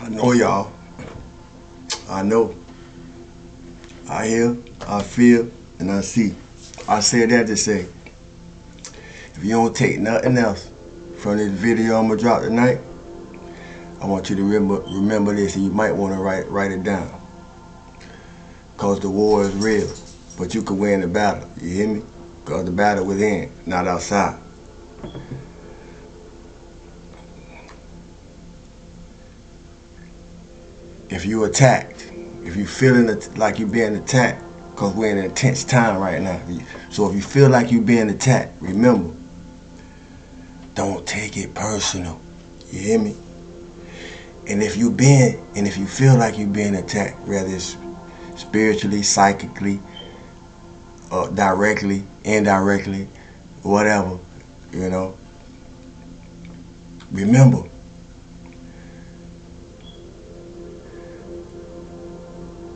I know y'all. I know. I hear, I feel, and I see. I said that to say, if you don't take nothing else from this video I'm gonna drop tonight, I want you to remember this, and you might want to write it down. Cause the war is real, but you can win the battle. You hear me? Cause the battle within, not outside. If you attacked, if you feeling like you're being attacked, cause we're in an intense time right now. So if you feel like you're being attacked, remember, don't take it personal. You hear me? And if you feel like you're being attacked, whether it's spiritually, psychically, directly, indirectly, whatever, you know, remember,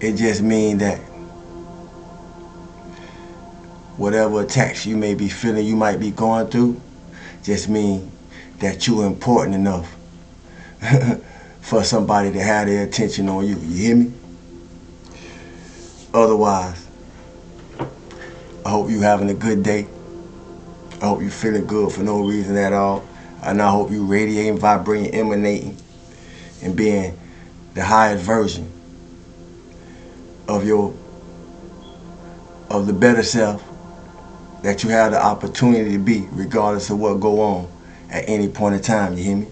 it just means that whatever attacks you may be feeling, you might be going through, just mean that you're important enough for somebody to have their attention on you. You hear me? Otherwise, I hope you having a good day. I hope you feeling good for no reason at all. And I hope you radiating, vibrating, emanating, and being the highest version of the better self that you have the opportunity to be, regardless of what go on at any point in time. You hear me?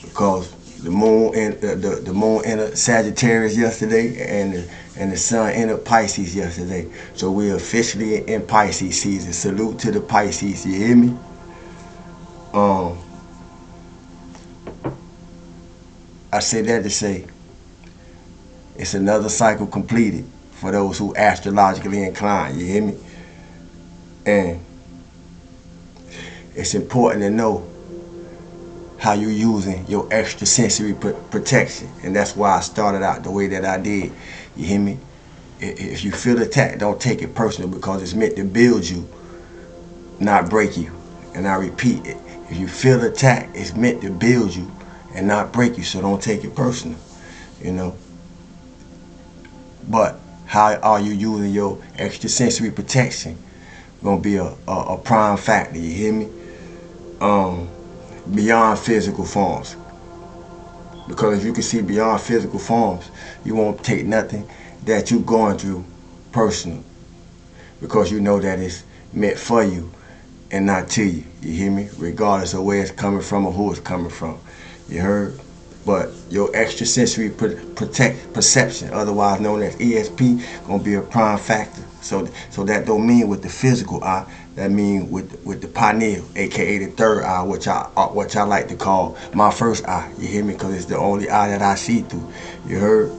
Because the moon entered Sagittarius yesterday, and the sun entered Pisces yesterday. So we're officially in Pisces season. Salute to the Pisces. You hear me? I say that to say it's another cycle completed for those who astrologically inclined. You hear me? And it's important to know how you using your extrasensory protection. And that's why I started out the way that I did. You hear me? If you feel attacked, don't take it personal, because it's meant to build you, not break you. And I repeat it. If you feel attacked, it's meant to build you and not break you. So don't take it personal, you know. But how are you using your extrasensory protection gonna be a prime factor. You hear me? Beyond physical forms. Because if you can see beyond physical forms, you won't take nothing that you're going through personal, because you know that it's meant for you and not to you. You hear me? Regardless of where it's coming from or who it's coming from. You heard? But your extrasensory perception, otherwise known as ESP, gonna be a prime factor. So that don't mean with the physical eye. That mean with the pineal, aka the third eye, which I like to call my first eye. You hear me? Because it's the only eye that I see through. You heard?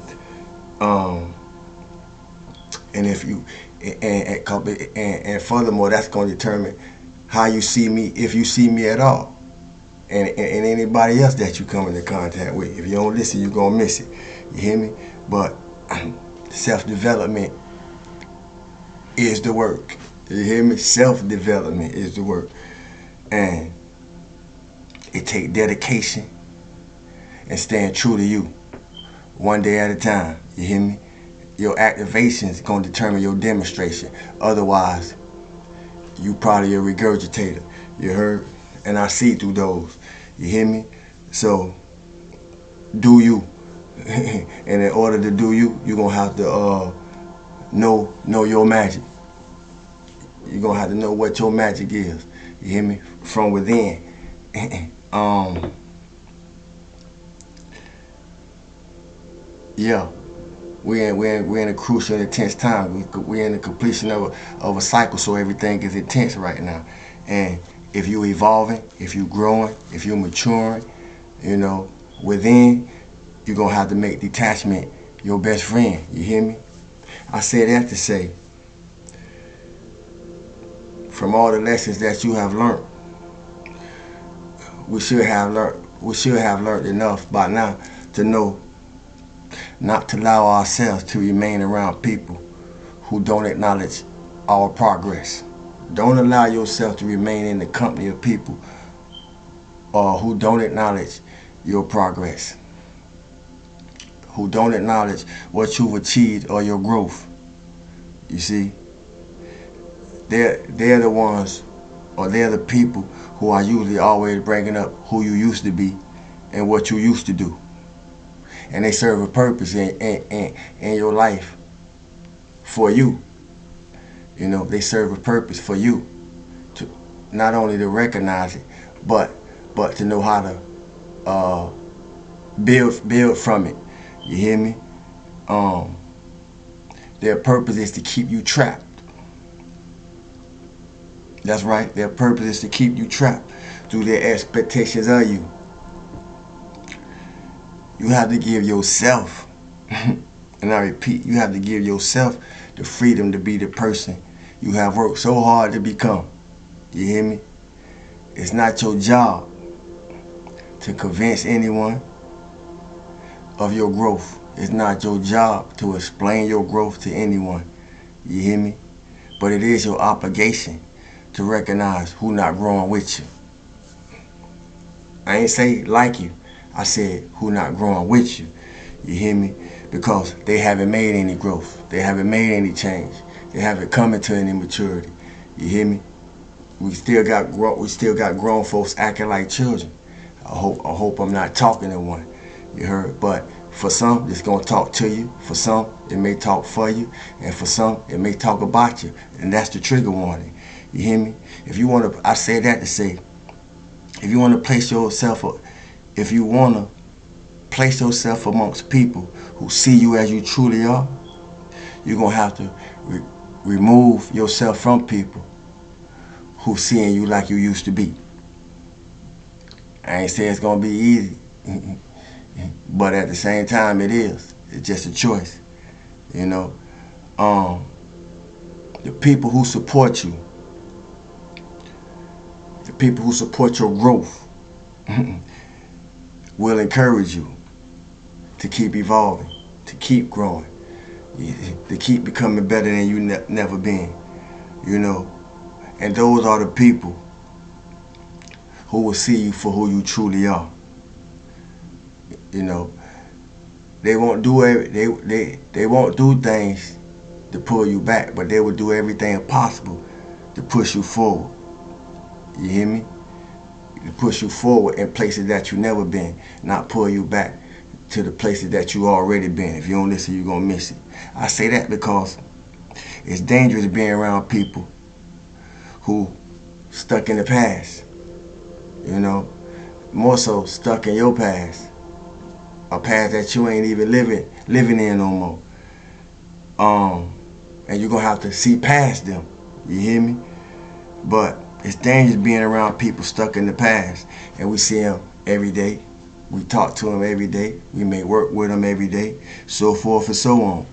And if you and furthermore, that's gonna determine how you see me, if you see me at all. And anybody else that you come into contact with. If you don't listen, you're going to miss it. You hear me? But self-development is the work. You hear me? Self-development is the work. And it takes dedication and staying true to you, one day at a time. You hear me? Your activation is going to determine your demonstration. Otherwise, you probably a regurgitator. You heard? And I see through those. You hear me? So, do you. And in order to do you, you're going to have to know your magic. You're going to have to know what your magic is. You hear me? From within. Yeah. We're in a crucial and intense time. We're in the completion of a cycle, so everything is intense right now. And if you're evolving, if you're growing, if you're maturing, you know, within, you're going to have to make detachment your best friend. You hear me? I say that to say, from all the lessons that you have learned, we should have learned enough by now to know not to allow ourselves to remain around people who don't acknowledge our progress. Don't allow yourself to remain in the company of people who don't acknowledge your progress. who don't acknowledge what you've achieved or your growth. You see, they're the ones, or they're the people who are usually always bringing up who you used to be and what you used to do. And they serve a purpose in your life for you. You know, they serve a purpose for you to not only to recognize it, but to know how to build from it. You hear me? Their purpose is to keep you trapped. That's right. Their purpose is to keep you trapped through their expectations of you. You have to give yourself, and I repeat, you have to give yourself the freedom to be the person you have worked so hard to become. You hear me? It's not your job to convince anyone of your growth. It's not your job to explain your growth to anyone. You hear me? But it is your obligation to recognize who not growing with you. I ain't say like you. I said who not growing with you. You hear me? Because they haven't made any growth. They haven't made any change. They haven't come into any maturity. You hear me? We still got grown folks acting like children. I hope I'm not talking to one. You heard? But for some, it's gonna talk to you. For some, it may talk for you, and for some, it may talk about you. And that's the trigger warning. You hear me? If you want to, I say that to say, if you want to place yourself amongst people who see you as you truly are, you're gonna have to remove yourself from people who seeing you like you used to be. I ain't saying it's gonna be easy, but at the same time it is. It's just a choice, you know. The people who support you, the people who support your growth will encourage you to keep evolving, to keep growing, to keep becoming better than you never been, you know. And those are the people who will see you for who you truly are. You know, they won't do they won't do things to pull you back, but they will do everything possible to push you forward. You hear me? To push you forward in places that you never been, not pull you back to the places that you already been. If you don't listen, you're gonna miss it. I say that because it's dangerous being around people who stuck in the past. You know, more so stuck in your past, a past that you ain't even living in no more. And you're gonna have to see past them. You hear me? But it's dangerous being around people stuck in the past, and we see them every day. We talk to them every day. We may work with them every day, so forth and so on.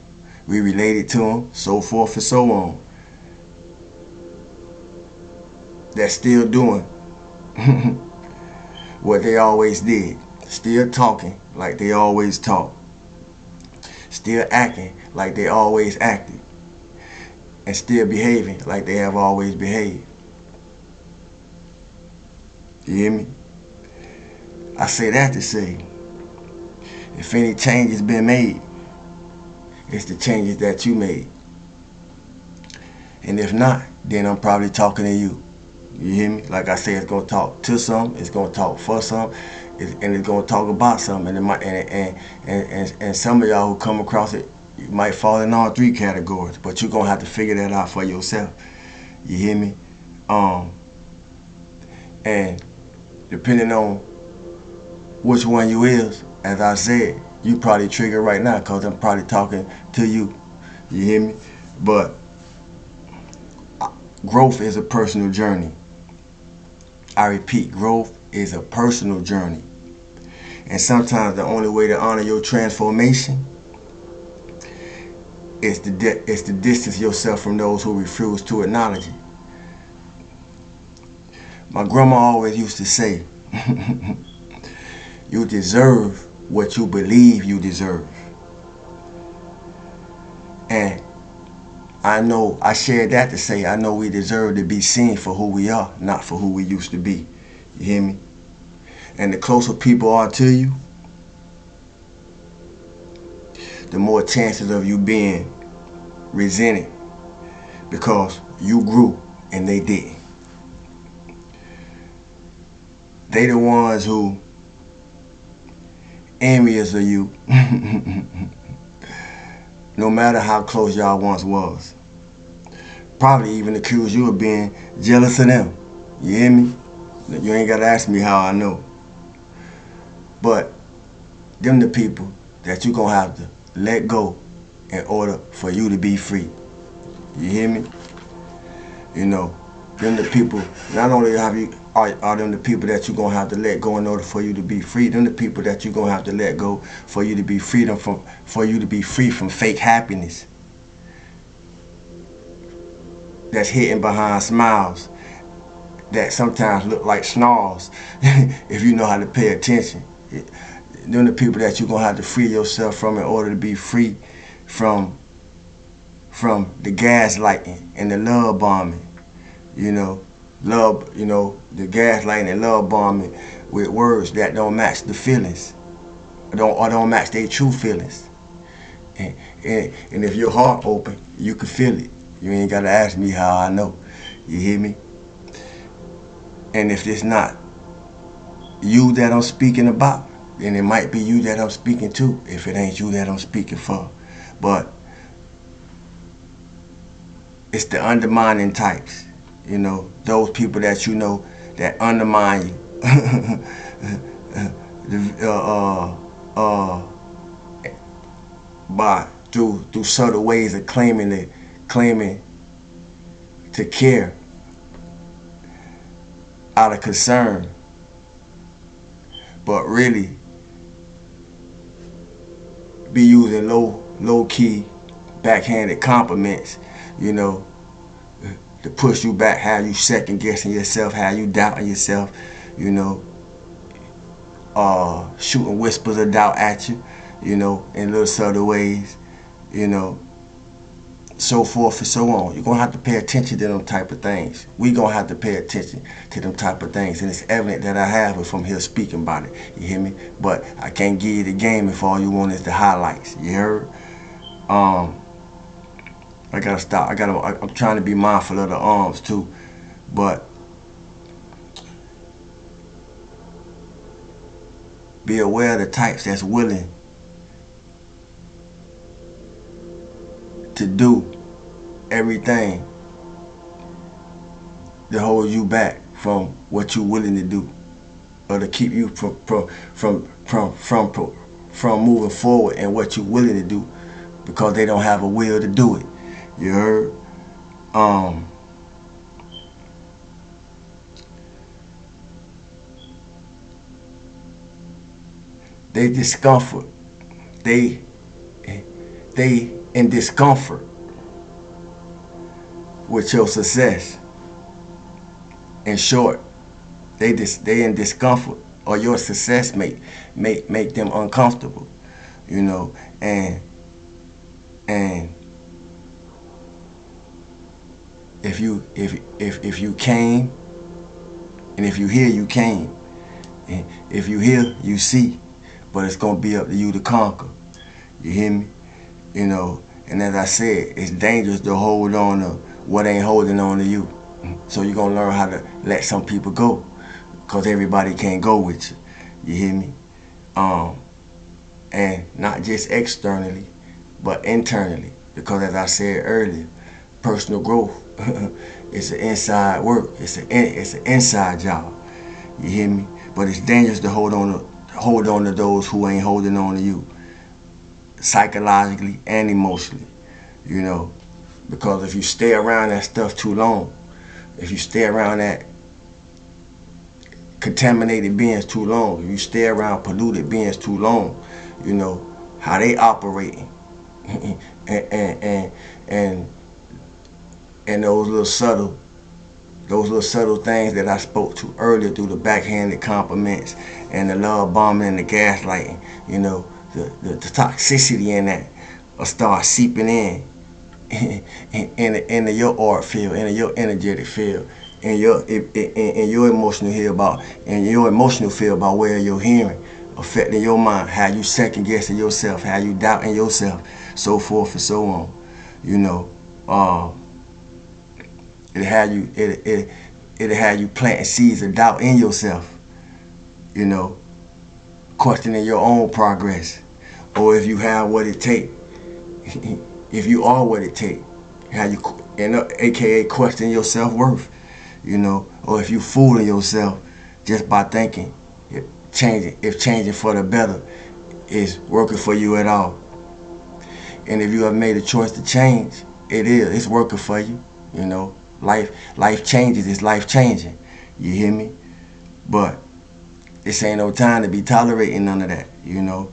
We related to them, so forth and so on. They're still doing what they always did. Still talking like they always talk. Still acting like they always acted. And still behaving like they have always behaved. You hear me? I say that to say, if any change has been made, it's the changes that you made. And if not, then I'm probably talking to you. You hear me? Like I said, it's gonna talk to some, it's gonna talk for some, and it's gonna talk about some. And it might, and some of y'all who come across it, you might fall in all three categories, but you're gonna have to figure that out for yourself. You hear me? And depending on which one you is, as I said, you probably trigger right now because I'm probably talking to you. You hear me? But growth is a personal journey. I repeat, growth is a personal journey. And sometimes the only way to honor your transformation is to distance yourself from those who refuse to acknowledge it. My grandma always used to say, you deserve what you believe you deserve. And I shared that to say, I know we deserve to be seen for who we are, not for who we used to be. You hear me? And the closer people are to you, the more chances of you being resented because you grew and they didn't. They the ones who envious of you, no matter how close y'all once was. Probably even accuse you of being jealous of them. You hear me? You ain't gotta ask me how I know. But them the people that you gonna have to let go in order for you to be free. You hear me? You know, them the people, not only are them the people that you're gonna have to let go in order for you to be free, them the people that you're gonna have to let go for you to be free from fake happiness that's hidden behind smiles that sometimes look like snarls if you know how to pay attention. Them the people that you're gonna have to free yourself from in order to be free from the gaslighting and the love bombing. You know, the gaslighting and love bombing with words that don't match the feelings, or don't match their true feelings. And if your heart open, you can feel it. You ain't gotta ask me how I know. You hear me? And if it's not you that I'm speaking about, then it might be you that I'm speaking to, if it ain't you that I'm speaking for. But it's the undermining types, you know, those people that you know that undermine you. By through subtle ways of claiming to care out of concern, but really be using low key backhanded compliments, you know, to push you back, how you second guessing yourself, how you doubting yourself, you know, shooting whispers of doubt at you, you know, in little subtle ways, you know, so forth and so on. You're gonna have to pay attention to them type of things. We gonna have to pay attention to them type of things, and it's evident that I have it from here speaking about it. You hear me? But I can't give you the game if all you want is the highlights. You heard? I gotta stop. I'm trying to be mindful of the arms too, but be aware of the types that's willing to do everything to hold you back from what you're willing to do, or to keep you from moving forward and what you're willing to do, because they don't have a will to do it. You heard? They discomfort. They in discomfort with your success. In short, they in discomfort, or your success make them uncomfortable, you know, and if you came, and if you hear, you came, and if you hear, you see, but it's gonna be up to you to conquer. You hear me? You know, and as I said, it's dangerous to hold on to what ain't holding on to you. So you're gonna learn how to let some people go, because everybody can't go with you. You hear me? And not just externally, but internally, because as I said earlier, personal growth it's an inside work. It's an inside job. You hear me? But it's dangerous to hold on to those who ain't holding on to you, psychologically and emotionally, you know, because if you stay around that stuff too long, if you stay around that contaminated beings too long, if you stay around polluted beings too long, you know, how they operating, and those little subtle things that I spoke to earlier through the backhanded compliments and the love bombing and the gaslighting, you know, the toxicity in that will start seeping into your aura field, into your energetic field, in your emotional field about where you're hearing, affecting your mind, how you second guessing yourself, how you doubting yourself, so forth and so on. You know, it'll have you planting seeds of doubt in yourself. You know, questioning your own progress, or if you have what it take, if you are what it take, how you, and AKA question your self worth. You know, or if you fooling yourself just by thinking changing for the better is working for you at all. And if you have made a choice to change, it's working for you. You know, life changes, it's life changing. You hear me? But this ain't no time to be tolerating none of that. You know,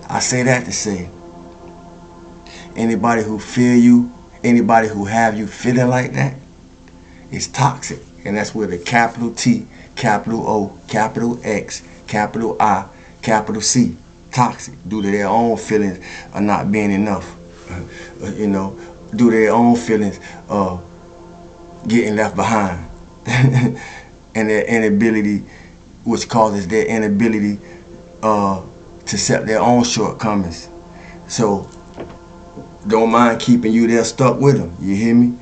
I say that to say, anybody who feel you, anybody who have you feeling like that, is toxic. And that's where the capital T, capital O, capital X, capital I, capital C, toxic, due to their own feelings of not being enough. You know, due to their own feelings of getting left behind. And their inability, which causes their inability to accept their own shortcomings. So don't mind keeping you there stuck with them. You hear me?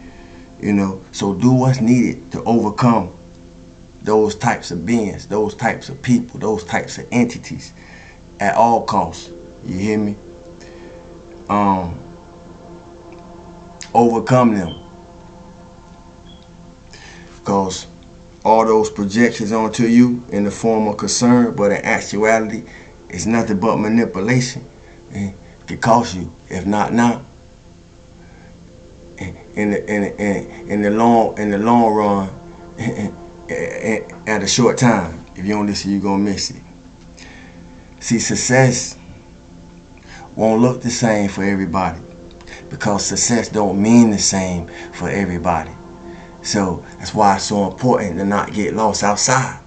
You know, so do what's needed to overcome those types of beings, those types of people, those types of entities at all costs. You hear me? Overcome them. Because all those projections onto you in the form of concern, but in actuality, it's nothing but manipulation. It could cost you, if not now. In the long run, at a short time, if you don't listen, you're gonna miss it. See, success won't look the same for everybody, because success don't mean the same for everybody. So that's why it's so important to not get lost outside,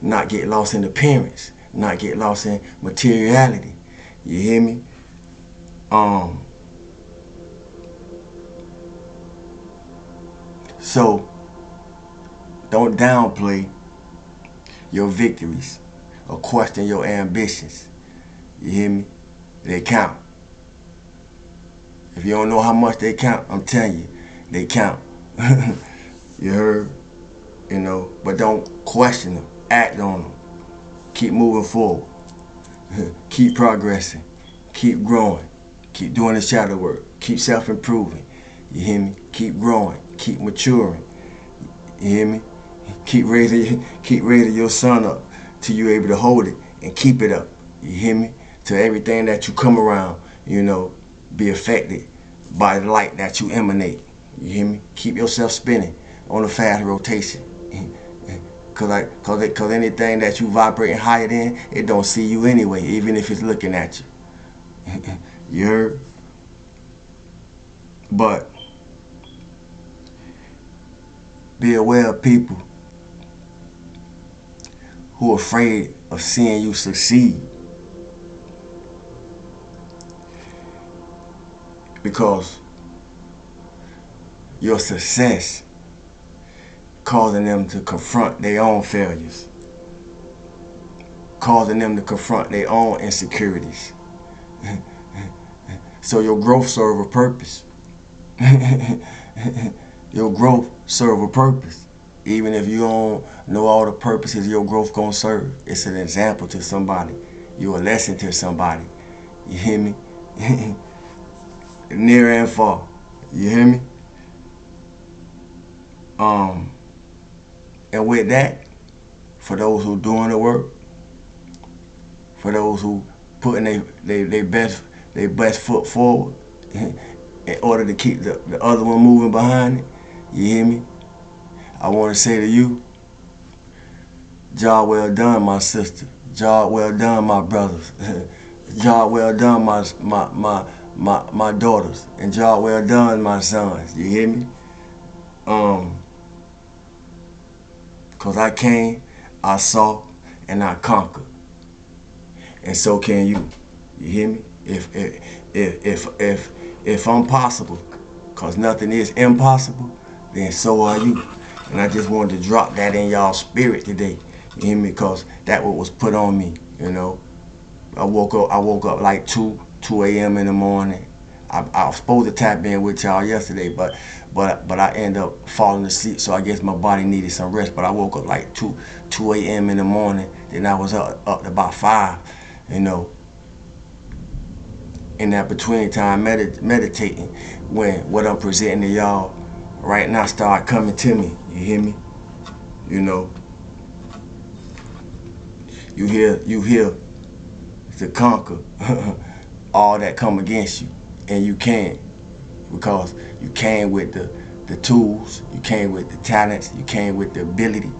not get lost in appearance, not get lost in materiality. You hear me? So don't downplay your victories or question your ambitions. You hear me? They count. If you don't know how much they count, I'm telling you, they count. You heard? You know, but don't question them. Act on them. Keep moving forward. Keep progressing. Keep growing. Keep doing the shadow work. Keep self-improving. You hear me? Keep growing. Keep maturing. You hear me? Keep raising your son up till you're able to hold it and keep it up. You hear me? Till everything that you come around, you know, be affected by the light that you emanate. You hear me? Keep yourself spinning on a fast rotation. Cause anything that you vibrating higher than, it don't see you anyway, even if it's looking at you. You heard? But be aware of people who are afraid of seeing you succeed. Because your success causing them to confront their own failures, causing them to confront their own insecurities. So your growth serve a purpose. Your growth serve a purpose. Even if you don't know all the purposes your growth gonna serve, it's an example to somebody. You're a lesson to somebody. You hear me? Near and far. You hear me? And with that, for those who doing the work, for those who putting their best foot forward in order to keep the other one moving behind it, you hear me? I want to say to you, job well done, my sister. Job well done, my brothers. Job well done, my daughters. And job well done, my sons. You hear me? Cause I came, I saw, and I conquered. And so can you. You hear me? If I'm possible, cause nothing is impossible, then so are you. And I just wanted to drop that in y'all spirit today. You hear me? Because that what was put on me, you know. I woke up like 2 a.m. in the morning. I was supposed to tap in with y'all yesterday, but I ended up falling asleep, so I guess my body needed some rest. But I woke up like 2 a.m. in the morning. Then I was up to about 5, you know. In that between time meditating, when what I'm presenting to y'all right now start coming to me. You hear me? You know. You hear to conquer all that come against you, and you can, because you came with the tools, you came with the talents, you came with the abilities,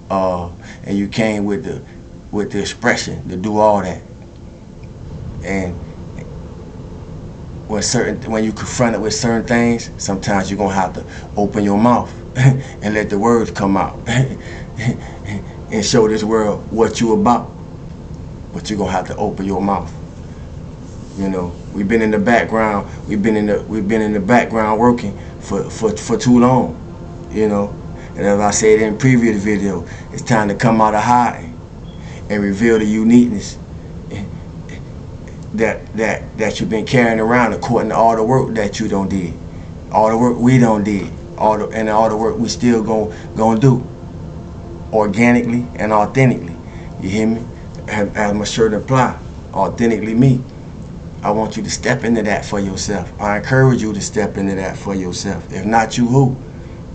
and you came with the expression to do all that. And when you confronted with certain things, sometimes you're gonna have to open your mouth and let the words come out and show this world what you about. But you're gonna have to open your mouth. You know, we've been in the background. We've been in the background working for too long. You know, and as I said in previous video, it's time to come out of hiding and reveal the uniqueness that you've been carrying around, according to all the work that you don't did, all the work we don't did, all the work we still gonna do, organically and authentically. You hear me? As my shirt imply, authentically me. I want you to step into that for yourself. I encourage you to step into that for yourself. If not you, who?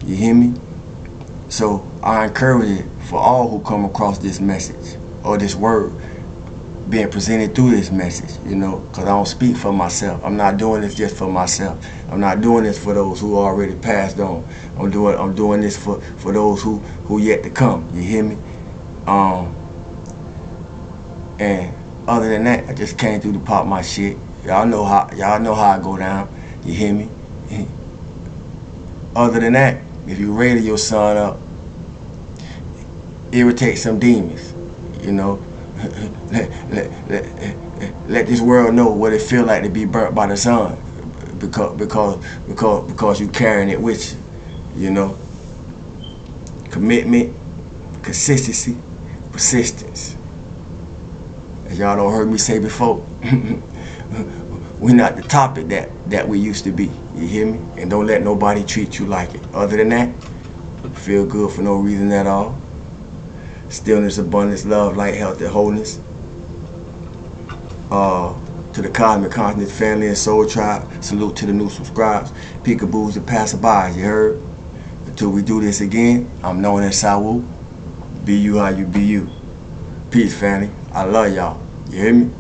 You hear me? So I encourage it for all who come across this message or this word being presented through this message, you know, because I don't speak for myself. I'm not doing this just for myself. I'm not doing this for those who already passed on. I'm doing this for those who yet to come. You hear me? And other than that, I just came through to pop my shit. Y'all know how I go down. You hear me? Other than that, if you rated your son up, irritate some demons, you know. let this world know what it feel like to be burnt by the sun, because you carrying it with you, you know. Commitment, consistency, persistence. As y'all don't heard me say before, we're not the topic that we used to be. You hear me? And don't let nobody treat you like it. Other than that, feel good for no reason at all. Stillness, abundance, love, light, health, and wholeness. To the Cosmic Consciousness family and soul tribe, salute to the new subscribers, peekaboos and passerbys, you heard? Until we do this again, I'm known as Sawu. Be you how you be you. Peace, family. I love y'all. You hear me?